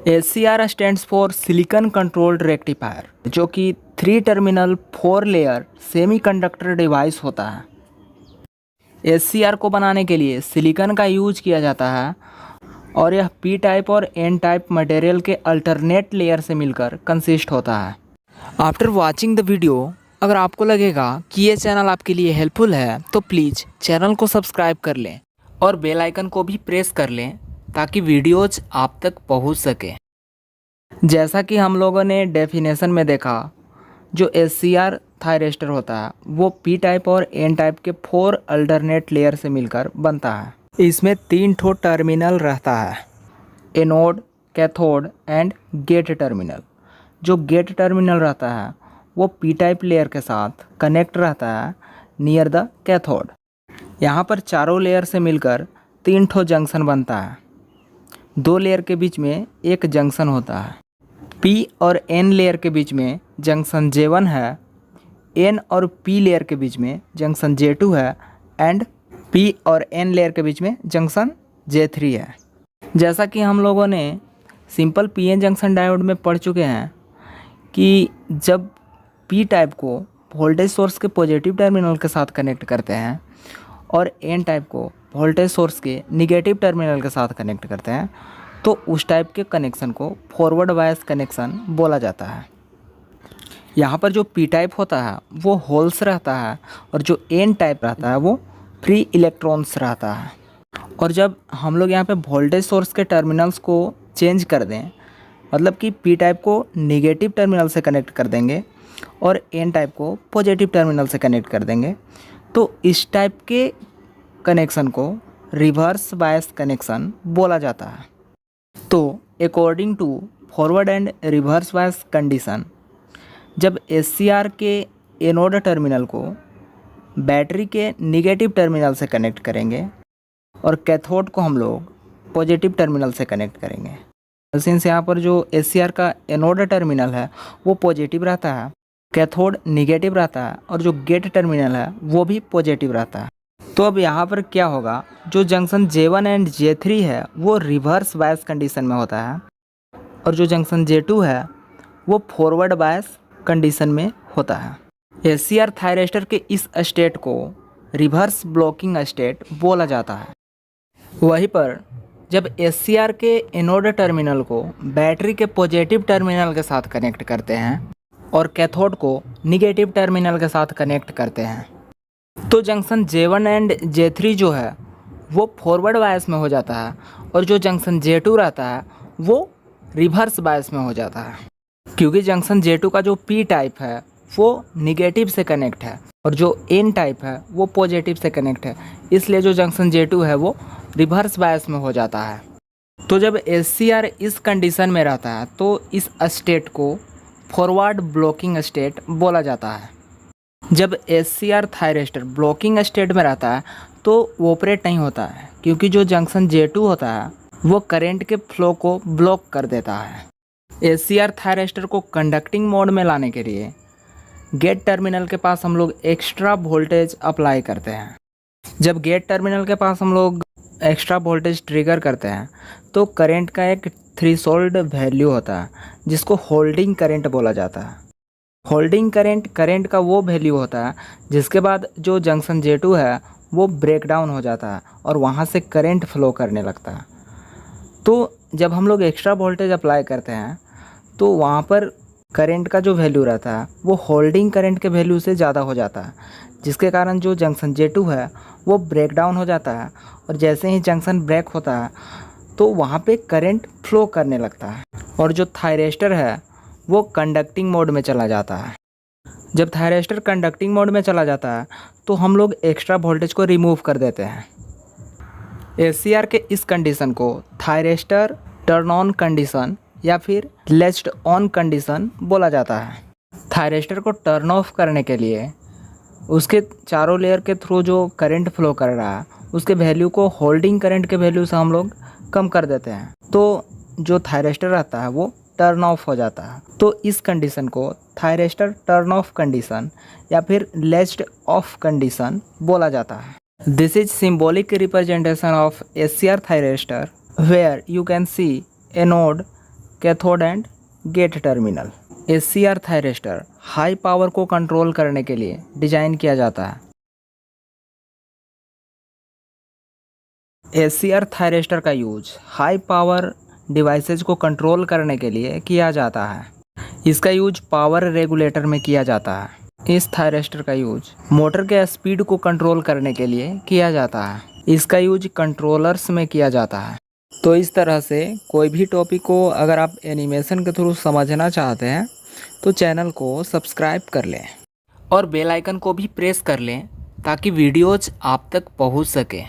SCR stands for silicon controlled rectifier, जो कि 3 terminal 4 layer semiconductor device होता है। SCR को बनाने के लिए सिलिकॉन का यूज किया जाता है और यह P टाइप और N टाइप मटेरियल के अल्टरनेट लेयर से मिलकर कंसिस्ट होता है। आफ्टर वॉचिंग द वीडियो, अगर आपको लगेगा कि ये चैनल आपके लिए हेल्पफुल है तो प्लीज़ चैनल को सब्सक्राइब कर लें और बेल आइकन को भी प्रेस कर लें ताकि वीडियोज आप तक पहुंच सके। जैसा कि हम लोगों ने डेफिनेशन में देखा, जो SCR थायरेस्टर होता है वो P टाइप और N टाइप के 4 अल्टरनेट लेयर से मिलकर बनता है। इसमें 3 ठो टर्मिनल रहता है, anode, cathode and gate terminal. जो गेट टर्मिनल रहता है वो P टाइप लेयर के साथ कनेक्ट रहता है नियर द कैथोड। यहाँ पर चारों लेयर से मिलकर 3 ठो जंक्शन बनता है। 2 लेयर के बीच में एक जंक्शन होता है। P और N लेयर के बीच में जंक्शन J1 है, N और P लेयर के बीच में जंक्शन J2 है एंड P और N लेयर के बीच में जंक्शन J3 है। जैसा कि हम लोगों ने सिंपल PN जंक्शन डायोड में पढ़ चुके हैं कि जब P टाइप को वोल्टेज सोर्स के पॉजिटिव टर्मिनल के साथ कनेक्ट करते हैं और N टाइप को वोल्टेज सोर्स के निगेटिव टर्मिनल के साथ कनेक्ट करते हैं तो उस टाइप के कनेक्शन को फॉरवर्ड बायस कनेक्शन बोला जाता है। यहाँ पर जो P टाइप होता है वो होल्स रहता है और जो N टाइप रहता है वो फ्री इलेक्ट्रॉन्स रहता है। और जब हम लोग यहाँ पे वोल्टेज सोर्स के टर्मिनल्स को चेंज कर दें, मतलब कि P टाइप को निगेटिव टर्मिनल से कनेक्ट कर देंगे और N टाइप को पॉजिटिव टर्मिनल से कनेक्ट कर देंगे, तो इस टाइप के कनेक्शन को रिवर्स बायस कनेक्शन बोला जाता है। तो according to forward and reverse bias condition, जब SCR के एनोड टर्मिनल को बैटरी के निगेटिव टर्मिनल से कनेक्ट करेंगे और कैथोड को हम लोग पॉजिटिव टर्मिनल से कनेक्ट करेंगे। सिंस यहाँ पर जो SCR का एनोड टर्मिनल है वो पॉजिटिव रहता है, कैथोड निगेटिव रहता है और जो गेट टर्मिनल है वो भी पॉजिटिव रहता है। तो अब यहाँ पर क्या होगा, जो जंक्शन J1 एंड J3 है वो रिवर्स बायस कंडीशन में होता है और जो जंक्शन J2 है वो फॉरवर्ड बायस कंडीशन में होता है। SCR थायरेस्टर के इस स्टेट को रिवर्स ब्लॉकिंग स्टेट बोला जाता है। वहीं पर जब SCR के एनोड टर्मिनल को बैटरी के पॉजिटिव टर्मिनल के साथ कनेक्ट करते हैं और कैथोड को निगेटिव टर्मिनल के साथ कनेक्ट करते हैं तो जंक्शन J1 एंड J3 जो है वो फॉरवर्ड बायस में हो जाता है और जो जंक्शन J2 रहता है वो रिवर्स बायस में हो जाता है। क्योंकि जंक्शन J2 का जो P टाइप है वो निगेटिव से कनेक्ट है और जो N टाइप है वो पॉजिटिव से कनेक्ट है, इसलिए जो जंक्शन J2 है वो रिवर्स बायस में हो जाता है। तो जब SCR इस कंडीशन में रहता है तो इस स्टेट को फॉरवर्ड ब्लॉकिंग स्टेट बोला जाता है। जब SCR थायरेस्टर ब्लॉकिंग स्टेट में रहता है तो वो ऑपरेट नहीं होता है, क्योंकि जो जंक्शन J2 होता है वो करंट के फ्लो को ब्लॉक कर देता है। SCR थायरेस्टर को कंडक्टिंग मोड में लाने के लिए गेट टर्मिनल के पास हम लोग एक्स्ट्रा वोल्टेज अप्लाई करते हैं। जब गेट टर्मिनल के पास हम लोग एक्स्ट्रा वोल्टेज ट्रिगर करते हैं तो करंट का एक थ्रेशोल्ड वैल्यू होता है जिसको होल्डिंग करंट बोला जाता है। होल्डिंग करंट का वो वैल्यू होता है जिसके बाद जो जंक्शन J2 है वो ब्रेक डाउन हो जाता है और वहाँ से करंट फ्लो करने लगता है। तो जब हम लोग एक्स्ट्रा वोल्टेज अप्लाई करते हैं तो वहाँ पर करंट का जो वैल्यू रहता है वो होल्डिंग करंट के वैल्यू से ज़्यादा हो जाता है, जिसके कारण जो जंक्शन J2 है वो ब्रेक डाउन हो जाता है और जैसे ही जंक्शन ब्रेक होता है तो वहाँ पे करंट फ्लो करने लगता है और जो थायरेस्टर है वो कंडक्टिंग मोड में चला जाता है। जब थायरेस्टर कंडक्टिंग मोड में चला जाता है तो हम लोग एक्स्ट्रा वोल्टेज को रिमूव कर देते हैं। SCR के इस कंडीशन को थायरेस्टर टर्न ऑन कंडीशन या फिर लेच्ड ऑन कंडीशन बोला जाता है। थायरेस्टर को टर्न ऑफ करने के लिए उसके चारों लेयर के थ्रू जो करंट फ्लो कर रहा है उसके वैल्यू को होल्डिंग करंट के वैल्यू से हम लोग कम कर देते हैं, तो जो थायरेस्टर रहता है वो टर्न ऑफ हो जाता है। तो इस कंडीशन को थायरेस्टर टर्न ऑफ कंडीशन या फिर लेच्ड ऑफ कंडीशन बोला जाता है। This is symbolic representation of SCR thyristor where you can see anode, cathode and gate terminal. SCR thyristor high power को कंट्रोल करने के लिए डिजाइन किया जाता है। SCR थायरिस्टर का यूज हाई पावर डिवाइसेज को कंट्रोल करने के लिए किया जाता है। इसका यूज पावर रेगुलेटर में किया जाता है। इस थायरिस्टर का यूज मोटर के स्पीड को कंट्रोल करने के लिए किया जाता है। इसका यूज कंट्रोलर्स में किया जाता है। तो इस तरह से कोई भी टॉपिक को अगर आप एनिमेशन के थ्रू समझना चाहते हैं तो चैनल को सब्सक्राइब कर लें और बेल आइकन को भी प्रेस कर लें ताकि वीडियोज आप तक पहुंच सके।